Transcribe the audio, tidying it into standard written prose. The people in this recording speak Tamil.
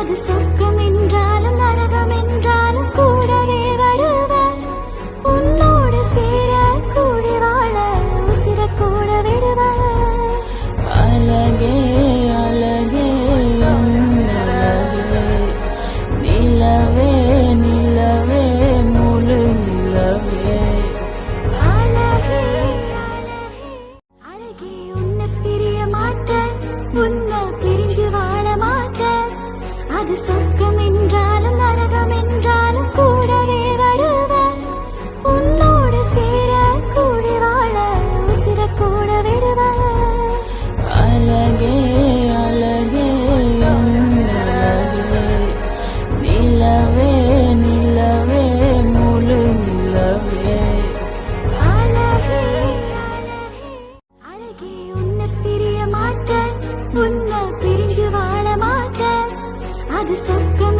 அது சொர்க்கம் என்றாலும் நரகம் என்றாலும் கூடவே வருவேன். உன்னோடு சேர கூடி வாழ உசிர கூட விடுவேன். அழகே அழகே அழகே நிலவே நிலவே முழு நிலவே அழகே அழகே உன்னை பிரிய மாட்டேன், உன்னை பிரிஞ்சு வாழ மாட்டேன். அது சொர்க்கம் என்றாலும் நரகம் என்றாலும் கூடவே வருவேன். உன்னோடு சேர கூடி வாழ உசிர கூட விடுவேன். அழகே அழகே அழகே நிலவே நிலவே முழு நிலவே அழகே அழகே உன்னை பிரிய மாட்டேன், உன்னை பிரிஞ்சு வாழ மாட்டேன். அது சொர்க்கம்